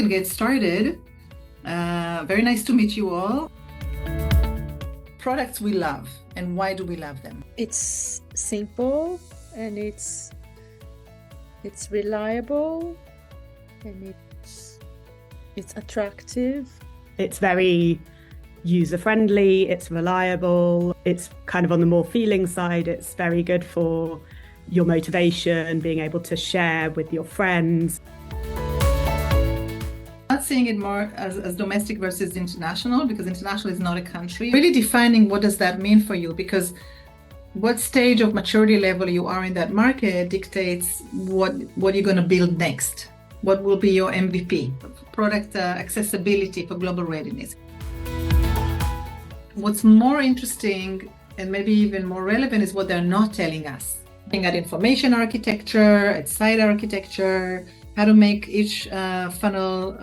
can get started. Very nice to meet you all. Products we love, and why do we love them? It's simple, and it's reliable, and it's attractive. It's very user-friendly, it's reliable, it's kind of on the more feeling side. It's very good for your motivation, being able to share with your friends. Not seeing it more as domestic versus international, because international is not a country. Really defining what does that mean for you, because what stage of maturity level you are in that market dictates what you're going to build next. What will be your MVP? Product accessibility for global readiness. What's more interesting and maybe even more relevant is what they're not telling us. Looking at information architecture, at site architecture, how to make each funnel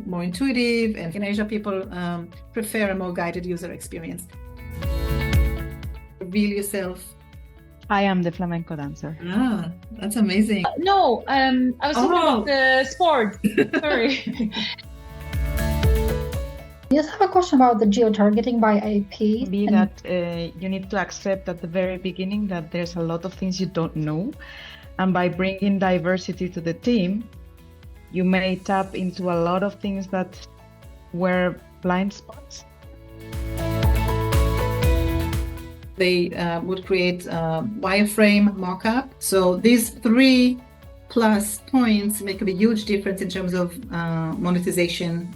more intuitive. And in Asia, people prefer a more guided user experience. Reveal yourself. I am the flamenco dancer. Ah, that's amazing. No, I was talking about the sport. Sorry. Yes, I have a question about the geo-targeting by IP. You need to accept at the very beginning that there's a lot of things you don't know. And by bringing diversity to the team, you may tap into a lot of things that were blind spots. They would create a wireframe mockup. So these 3+ points make a huge difference in terms of monetization,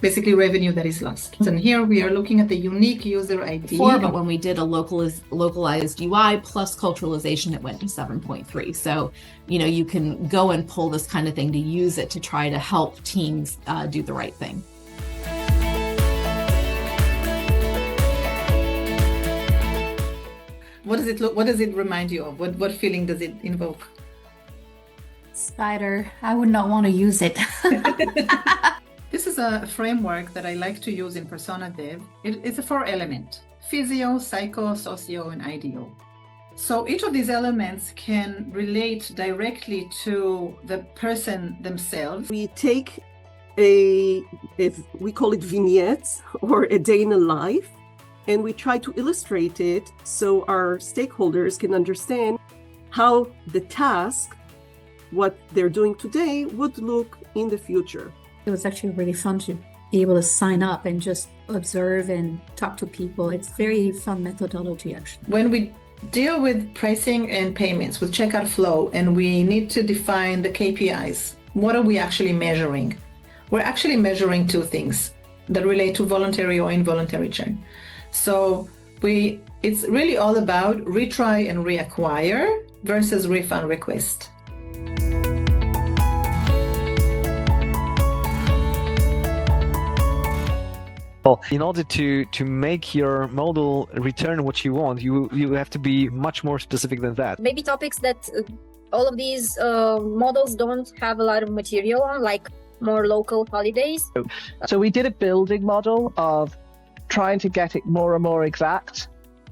basically revenue that is lost. And here we are looking at the unique user ID. But when we did a localized UI plus culturalization, it went to 7.3. So, you can go and pull this kind of thing to use it to try to help teams do the right thing. What does it look? What does it remind you of? What feeling does it invoke? Spider. I would not want to use it. This is a framework that I like to use in Persona Dev. It's a 4-element: physio, psycho, socio, and IDEO. So each of these elements can relate directly to the person themselves. We take we call it vignettes, or a day in a life, and we try to illustrate it so our stakeholders can understand how the task, what they're doing today, would look in the future. It was actually really fun to be able to sign up and just observe and talk to people. It's very fun methodology, actually. When we deal with pricing and payments, with checkout flow, and we need to define the KPIs, what are we actually measuring? We're actually measuring 2 things that relate to voluntary or involuntary churn. So it's really all about retry and reacquire versus refund request. Well, in order to make your model return what you want, you have to be much more specific than that. Maybe topics that all of these models don't have a lot of material on, like more local holidays. So we did a building model of trying to get it more and more exact,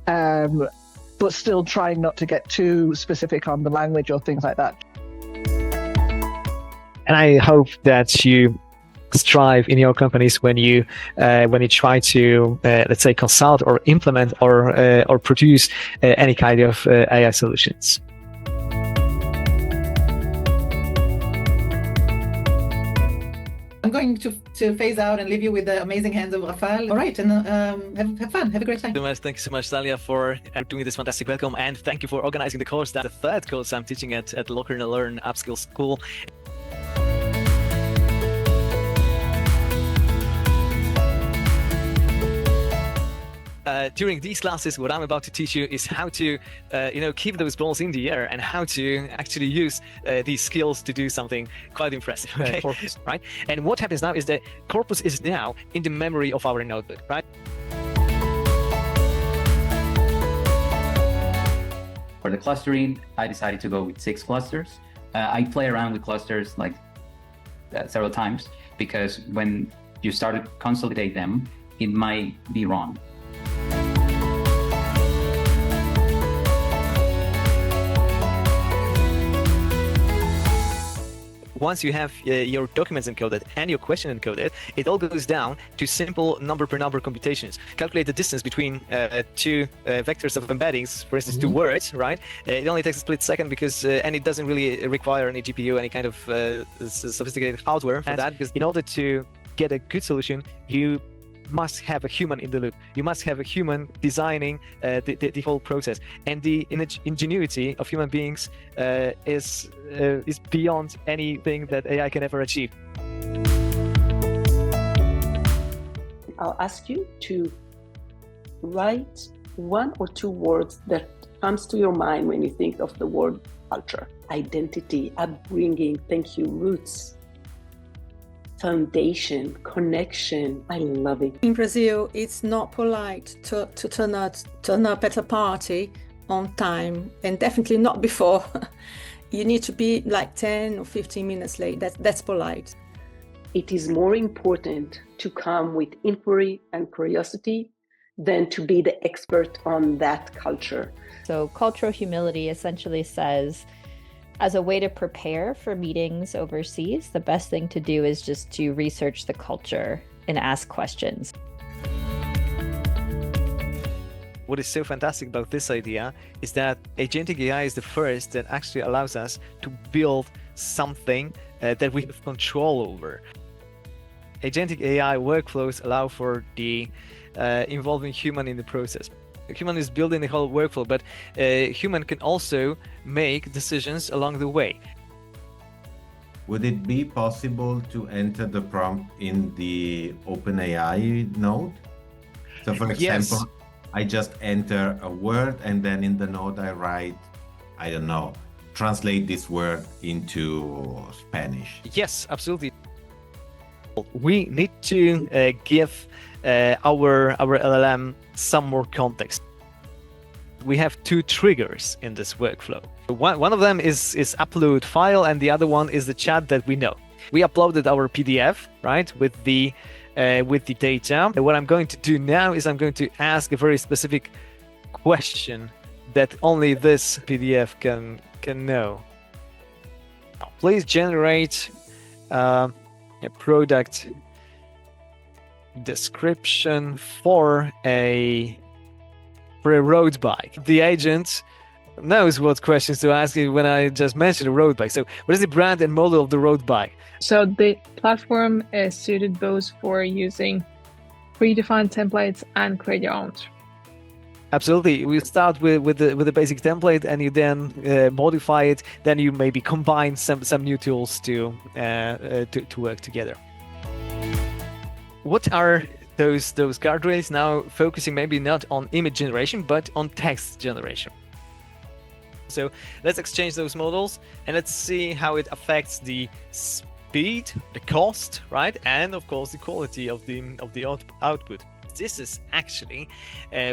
but still trying not to get too specific on the language or things like that. And I hope that you strive in your companies when you try to let's say consult or implement or produce any kind of AI solutions. I'm going to phase out and leave you with the amazing hands of Rafael. All right, and have fun. Have a great time. Thank you so much, Dalia, for doing this fantastic welcome, and thank you for organizing the course. That's the 3rd course I'm teaching at LocLearn Upskill School. During these classes, what I'm about to teach you is how to, keep those balls in the air and how to actually use these skills to do something quite impressive. Okay? Right? And what happens now is the corpus is now in the memory of our notebook, right? For the clustering, I decided to go with 6 clusters. I play around with clusters like several times, because when you start to consolidate them, it might be wrong. once you have your documents encoded and your question encoded, it all goes down to simple number per number computations. Calculate the distance between two vectors of embeddings, for instance, two words, right? It only takes a split second because, and it doesn't really require any GPU, any kind of sophisticated hardware for that, because in order to get a good solution, you must have a human in the loop. You must have a human designing the whole process, and the ingenuity of human beings is beyond anything that AI can ever achieve. I'll ask you to write 1 or 2 words that comes to your mind when you think of the word culture. Identity, upbringing, thank you, roots, foundation, connection. I love it. In Brazil, it's not polite to turn up at a party on time, and definitely not before. You need to be like 10 or 15 minutes late. That's polite. It is more important to come with inquiry and curiosity than to be the expert on that culture. So cultural humility essentially says, as a way to prepare for meetings overseas, the best thing to do is just to research the culture and ask questions. What is so fantastic about this idea is that agentic AI is the first that actually allows us to build something that we have control over. Agentic AI workflows allow for the involving human in the process. Human is building the whole workflow, but human can also make decisions along the way. Would it be possible to enter the prompt in the OpenAI node? So for example, Yes. I just enter a word and then in the node I write, I don't know, translate this word into Spanish. Yes, absolutely. We need to give our LLM some more context. We have 2 triggers in this workflow. One of them is upload file, and the other one is the chat that we know. We uploaded our PDF, right, with the data. And what I'm going to do now is I'm going to ask a very specific question that only this PDF can know. Please generate a product description for a road bike. The agent knows what questions to ask you when I just mentioned a road bike. So what is the brand and model of the road bike? So the platform is suited both for using predefined templates and create your own. Absolutely. We start with the basic template, and you then modify it. Then you maybe combine some new tools to work together. What are those guardrails now, focusing maybe not on image generation but on text generation? So let's exchange those models and let's see how it affects the speed, the cost, right, and of course the quality of the output. This is actually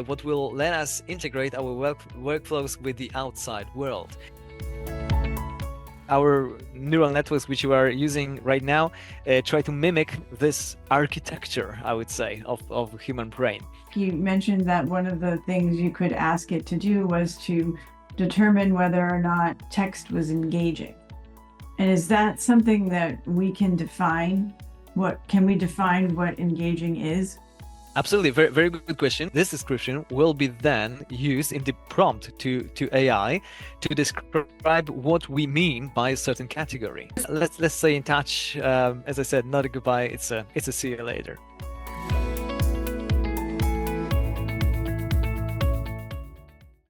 what will let us integrate our workflows with the outside world. Our neural networks, which you are using right now, try to mimic this architecture, I would say, of human brain. You mentioned that one of the things you could ask it to do was to determine whether or not text was engaging. And is that something that we can define? Can we define what engaging is? Absolutely, very, very good question. This description will be then used in the prompt to AI to describe what we mean by a certain category. Let's stay in touch. As I said, not a goodbye. It's a see you later.